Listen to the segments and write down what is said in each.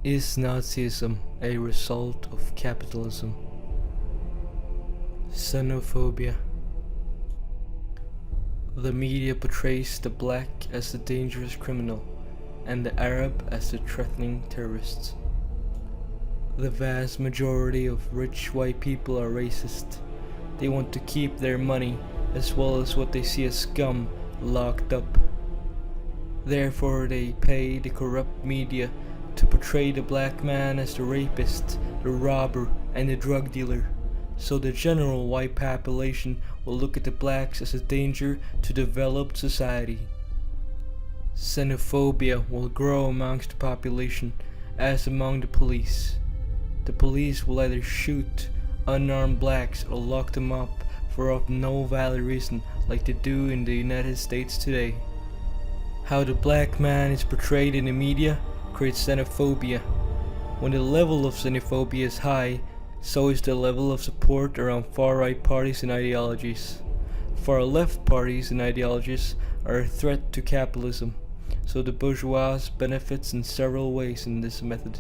Is Nazism a result of capitalism? Xenophobia. The media portrays the black as the dangerous criminal and the Arab as the threatening terrorist. The vast majority of rich white people are racist. They want to keep their money as well as what they see as scum locked up. Therefore they pay the corrupt media to portray the black man as the rapist, the robber, and the drug dealer, so the general white population will look at the blacks as a danger to developed society. Xenophobia will grow amongst the population as among the police. The police will either shoot unarmed blacks or lock them up for of no valid reason like they do in the United States today. How the black man is portrayed in the media creates xenophobia. When the level of xenophobia is high, so is the level of support around far-right parties and ideologies. Far-left parties and ideologies are a threat to capitalism, so the bourgeois benefits in several ways in this method.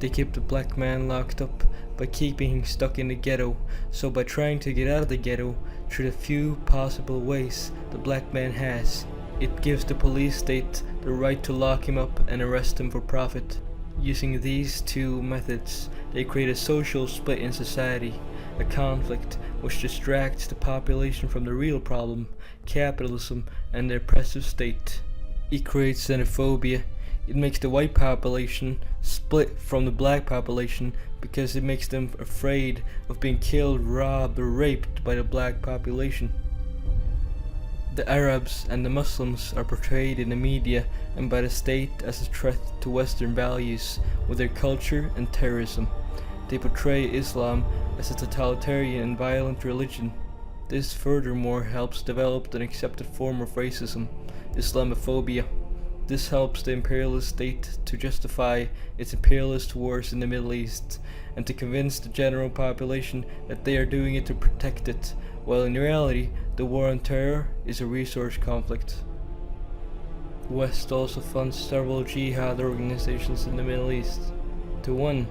They keep the black man locked up by keeping him stuck in the ghetto, so by trying to get out of the ghetto through the few possible ways the black man has, it gives the police state the right to lock him up and arrest him for profit. Using these two methods, they create a social split in society, a conflict which distracts the population from the real problem, capitalism and the oppressive state. It creates xenophobia. It makes the white population split from the black population because it makes them afraid of being killed, robbed, or raped by the black population. The Arabs and the Muslims are portrayed in the media and by the state as a threat to Western values with their culture and terrorism. They portray Islam as a totalitarian and violent religion. This furthermore helps develop an accepted form of racism, Islamophobia. This helps the imperialist state to justify its imperialist wars in the Middle East and to convince the general population that they are doing it to protect it, while in reality the war on terror is a resource conflict. The West also funds several jihad organizations in the Middle East to 1.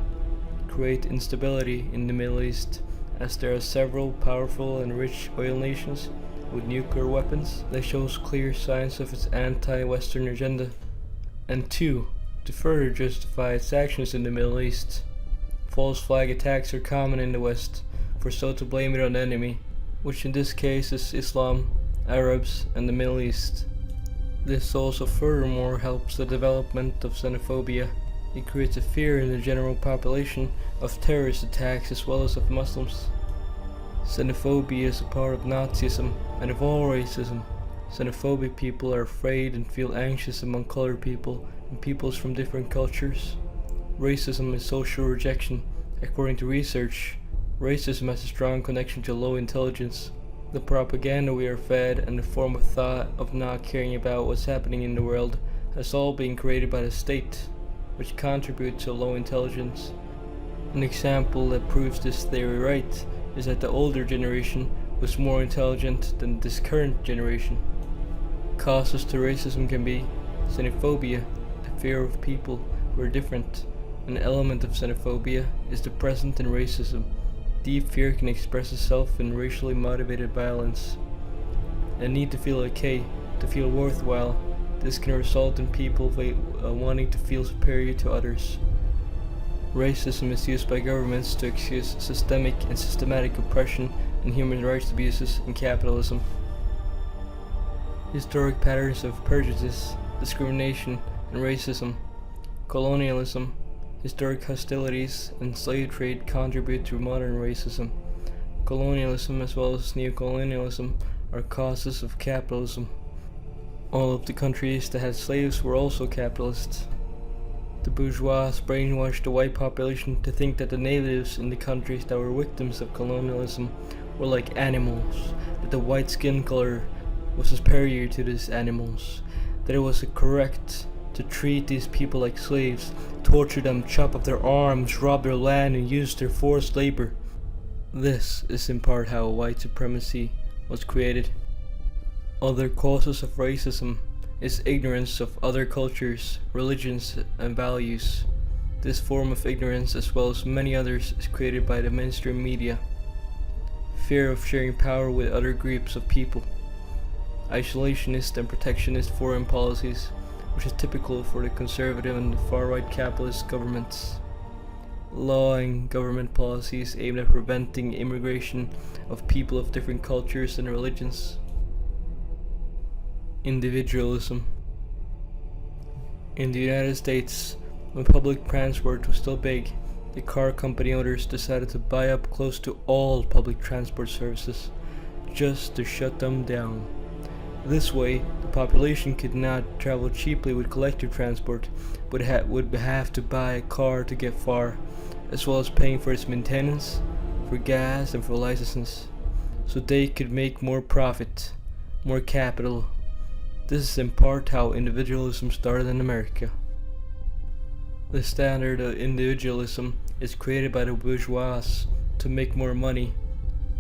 Create instability in the Middle East, as there are several powerful and rich oil nations with nuclear weapons that shows clear signs of its anti-Western agenda, and 2. To further justify its actions in the Middle East. False flag attacks are common in the West, for so to blame it on the enemy, which in this case is Islam, Arabs, and the Middle East. This also furthermore helps the development of xenophobia. It creates a fear in the general population of terrorist attacks as well as of Muslims. Xenophobia is a part of Nazism and of all racism. Xenophobic people are afraid and feel anxious among colored people and peoples from different cultures. Racism is social rejection. According to research, racism has a strong connection to low intelligence. The propaganda we are fed and the form of thought of not caring about what's happening in the world has all been created by the state, which contributes to low intelligence. An example that proves this theory right is that the older generation was more intelligent than this current generation. Causes to racism can be xenophobia, the fear of people who are different. An element of xenophobia is the present in racism. Deep fear can express itself in racially motivated violence. A need to feel okay, to feel worthwhile. This can result in people wanting to feel superior to others. Racism is used by governments to excuse systemic and systematic oppression and human rights abuses in capitalism. Historic patterns of prejudice, discrimination, and racism, colonialism, historic hostilities, and slave trade contribute to modern racism. Colonialism as well as neocolonialism are causes of capitalism. All of the countries that had slaves were also capitalists. The bourgeois brainwashed the white population to think that the natives in the countries that were victims of colonialism were like animals, that the white skin color was superior to these animals, that it was correct to treat these people like slaves, torture them, chop off their arms, rob their land, and use their forced labor. This is in part how white supremacy was created. Other causes of racism is ignorance of other cultures, religions, and values. This form of ignorance, as well as many others, is created by the mainstream media. Fear of sharing power with other groups of people. Isolationist and protectionist foreign policies, which is typical for the conservative and the far-right capitalist governments. Law and government policies aimed at preventing immigration of people of different cultures and religions. Individualism. In the United States, when public transport was still big, the car company owners decided to buy up close to all public transport services, just to shut them down. This way, the population could not travel cheaply with collective transport, but would have to buy a car to get far, as well as paying for its maintenance, for gas and for licenses, so they could make more profit, more capital. This is in part how individualism started in America. The standard of individualism is created by the bourgeois to make more money.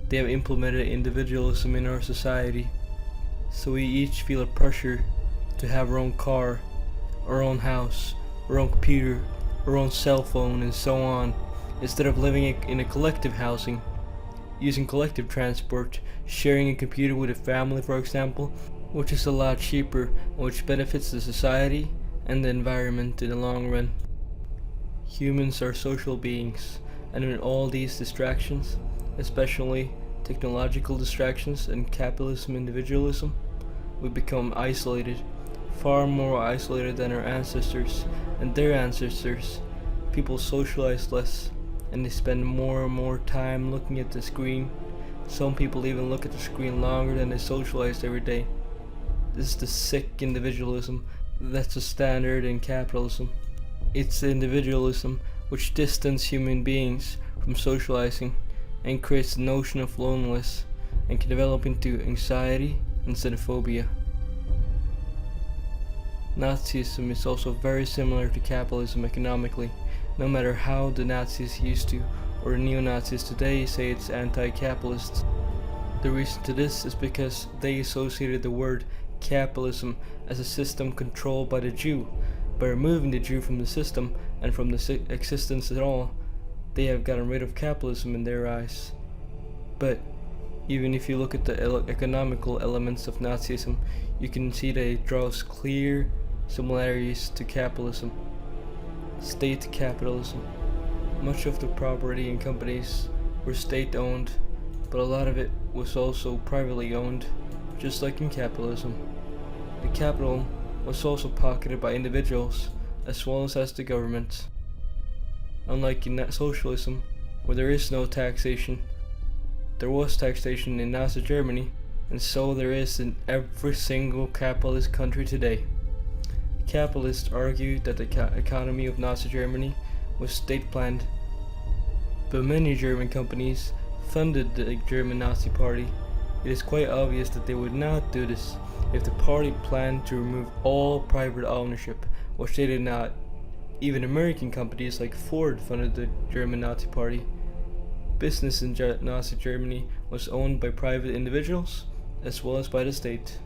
They have implemented individualism in our society, so we each feel a pressure to have our own car, our own house, our own computer, our own cell phone, and so on, instead of living in a collective housing, using collective transport, sharing a computer with a family, for example, which is a lot cheaper and which benefits the society and the environment in the long run. Humans are social beings, and in all these distractions, especially technological distractions and capitalism individualism, we become isolated, far more isolated than our ancestors and their ancestors. People socialize less, and they spend more and more time looking at the screen. Some people even look at the screen longer than they socialize every day. This is the sick individualism that's a standard in capitalism. It's the individualism which distances human beings from socializing and creates the notion of loneliness and can develop into anxiety and xenophobia. Nazism is also very similar to capitalism economically, no matter how the Nazis used to or neo-Nazis today say it's anti-capitalist. The reason to this is because they associated the word capitalism as a system controlled by the Jew. By removing the Jew from the system and from the existence at all, they have gotten rid of capitalism in their eyes. But even if you look at the economical elements of Nazism, you can see that it draws clear similarities to capitalism. State capitalism. Much of the property and companies were state-owned, but a lot of it was also privately owned, just like in capitalism. The capital was also pocketed by individuals as well as the government. Unlike in socialism, where there is no taxation, there was taxation in Nazi Germany, and so there is in every single capitalist country today. Capitalists argued that the economy of Nazi Germany was state-planned, but many German companies funded the German Nazi Party. It is quite obvious that they would not do this if the party planned to remove all private ownership, which they did not. Even American companies like Ford funded the German Nazi Party. Business in Nazi Germany was owned by private individuals as well as by the state.